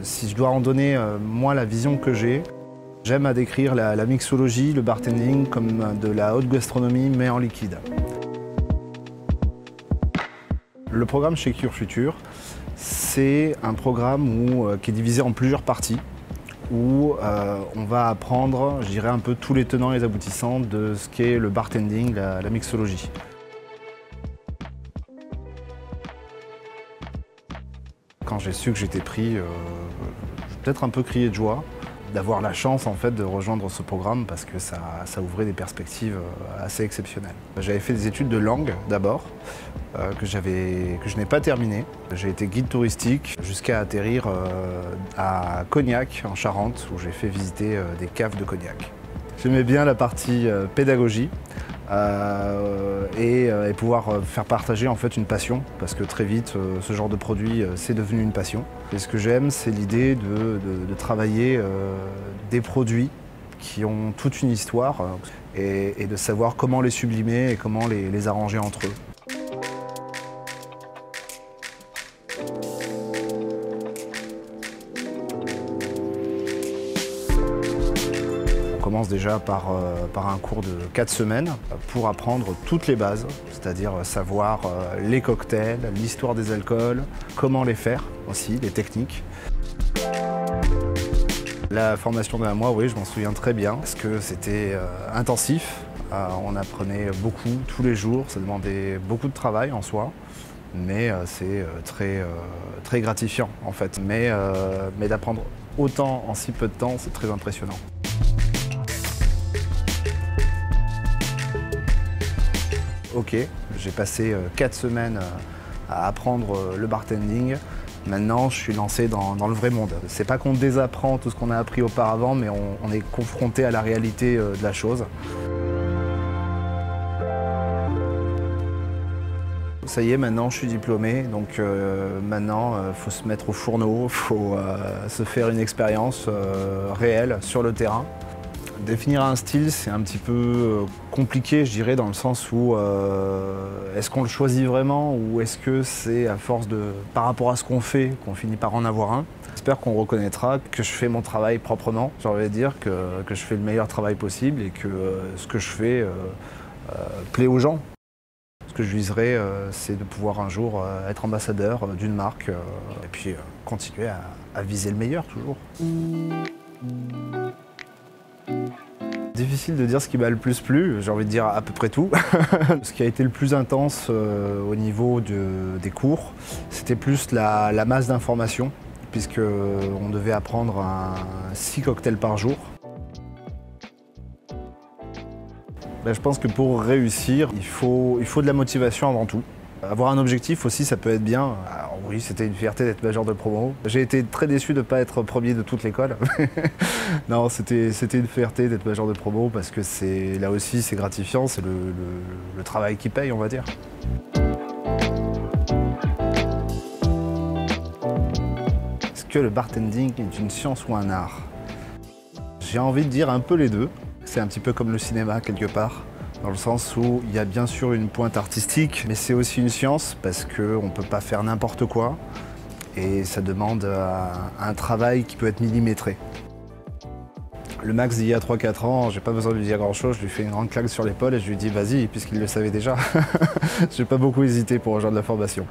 Si je dois en donner, moi, la vision que j'ai, j'aime à décrire la mixologie, le bartending comme de la haute gastronomie mais en liquide. Le programme chez Cure Future, c'est un programme qui est divisé en plusieurs parties, où on va apprendre, je dirais, un peu tous les tenants et les aboutissants de ce qu'est le bartending, la mixologie. Quand j'ai su que j'étais pris, j'ai peut-être un peu crié de joie d'avoir la chance en fait de rejoindre ce programme parce que ça ouvrait des perspectives assez exceptionnelles. J'avais fait des études de langue d'abord, que je n'ai pas terminé. J'ai été guide touristique jusqu'à atterrir à Cognac en Charente où j'ai fait visiter des caves de cognac. J'aimais bien la partie pédagogie. Et pouvoir faire partager en fait une passion parce que très vite ce genre de produit c'est devenu une passion. Et ce que j'aime c'est l'idée de travailler des produits qui ont toute une histoire et de savoir comment les sublimer et comment les arranger entre eux. On commence déjà par un cours de 4 semaines pour apprendre toutes les bases, c'est-à-dire savoir les cocktails, l'histoire des alcools, comment les faire aussi, les techniques. La formation d'un mois, oui, je m'en souviens très bien parce que c'était intensif. On apprenait beaucoup tous les jours, ça demandait beaucoup de travail en soi, mais c'est très gratifiant en fait. Mais d'apprendre autant en si peu de temps, c'est très impressionnant. Ok, j'ai passé 4 semaines à apprendre le bartending. Maintenant, je suis lancé dans le vrai monde. C'est pas qu'on désapprend tout ce qu'on a appris auparavant, mais on est confronté à la réalité de la chose. Ça y est, maintenant je suis diplômé, donc maintenant il faut se mettre au fourneau, il faut se faire une expérience réelle sur le terrain. Définir un style, c'est un petit peu compliqué, je dirais, dans le sens où est-ce qu'on le choisit vraiment ou est-ce que c'est à force par rapport à ce qu'on fait, qu'on finit par en avoir un. J'espère qu'on reconnaîtra que je fais mon travail proprement. J'ai envie de dire que je fais le meilleur travail possible et que ce que je fais plaît aux gens. Ce que je viserais, c'est de pouvoir un jour être ambassadeur d'une marque et puis continuer à viser le meilleur toujours. Difficile de dire ce qui m'a le plus plu, j'ai envie de dire à peu près tout. Ce qui a été le plus intense au niveau des cours, c'était plus la masse d'informations, puisqu'on devait apprendre 6 cocktails par jour. Je pense que pour réussir, il faut de la motivation avant tout. Avoir un objectif aussi, ça peut être bien. Alors oui, c'était une fierté d'être major de promo. J'ai été très déçu de ne pas être premier de toute l'école. Non, c'était une fierté d'être major de promo parce que là aussi c'est gratifiant, c'est le travail qui paye, on va dire. Est-ce que le bartending est une science ou un art? J'ai envie de dire un peu les deux. C'est un petit peu comme le cinéma quelque part. Dans le sens où il y a bien sûr une pointe artistique, mais c'est aussi une science parce qu'on ne peut pas faire n'importe quoi et ça demande un travail qui peut être millimétré. Le Max d'il y a 3-4 ans, j'ai pas besoin de lui dire grand-chose, je lui fais une grande claque sur l'épaule et je lui dis vas-y, puisqu'il le savait déjà. J'ai pas beaucoup hésité pour rejoindre la formation.